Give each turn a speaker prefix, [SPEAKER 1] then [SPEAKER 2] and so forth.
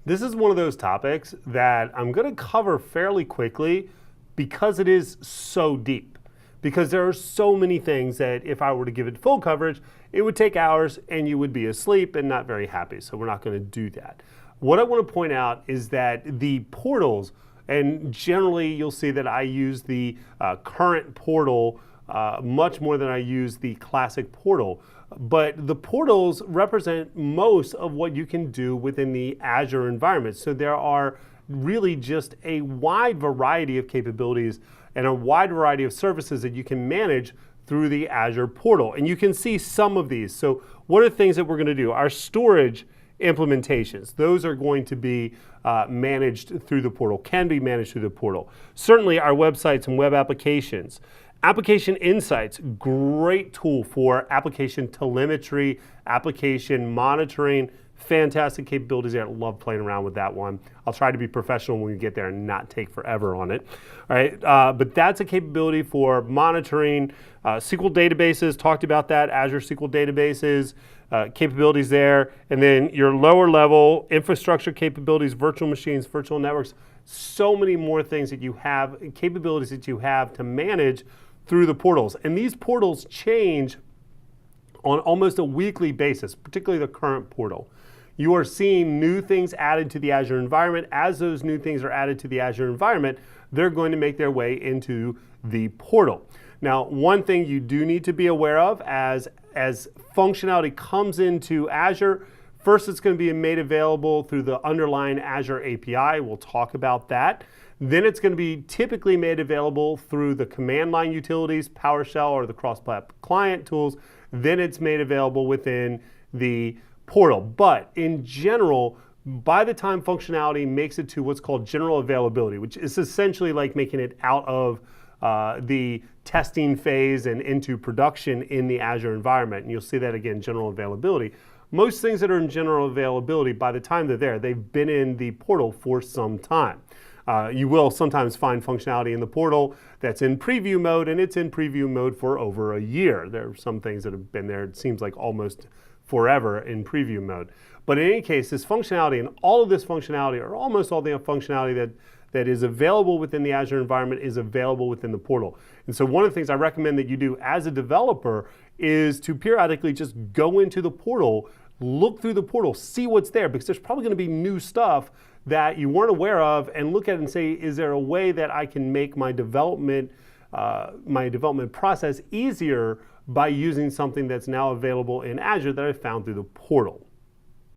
[SPEAKER 1] This is one of those topics that I'm going to cover fairly quickly because it is so deep. Because there are so many things that if I were to give it full coverage, it would take hours and you would be asleep and not very happy. So we're not going to do that. What I want to point out is that the portals, and generally you'll see that I use the current portal much more than I use the classic portal. But the portals represent most of what you can do within the Azure environment. So there are really just a wide variety of capabilities and a wide variety of services that you can manage through the Azure portal. And you can see some of these. So what are the things that we're going to do? Our storage implementations, those are going to be managed through the portal, can be managed through the portal. Certainly our websites and web applications. Application Insights, great tool for application telemetry, application monitoring, fantastic capabilities there. I love playing around with that one. I'll try to be professional when we get there and not take forever on it. All right, but that's a capability for monitoring SQL databases, talked about that, Azure SQL databases, capabilities there. And then your lower level infrastructure capabilities, virtual machines, virtual networks, so many more things that you have, capabilities that you have to manage through the portals. And these portals change on almost a weekly basis, particularly the current portal. You are seeing new things added to the Azure environment. As those new things are added to the Azure environment, they're going to make their way into the portal. Now, one thing you do need to be aware of as functionality comes into Azure, first it's going to be made available through the underlying Azure API. We'll talk about that. Then it's going to be typically made available through the command line utilities, PowerShell, or the cross-platform client tools. Then it's made available within the portal. But in general, by the time functionality makes it to what's called general availability, which is essentially like making it out of the testing phase and into production in the Azure environment, and you'll see that again, general availability. Most things that are in general availability, by the time they're there, they've been in the portal for some time. You will sometimes find functionality in the portal that's in preview mode, and it's in preview mode for over a year. There are some things that have been there, it seems like almost forever in preview mode. But in any case, this functionality and all of this functionality, or almost all the functionality that is available within the Azure environment is available within the portal. And so one of the things I recommend that you do as a developer is to periodically just go into the portal, look through the portal, see what's there, because there's probably going to be new stuff that you weren't aware of, and look at it and say, is there a way that I can make my development process easier by using something that's now available in Azure that I found through the portal?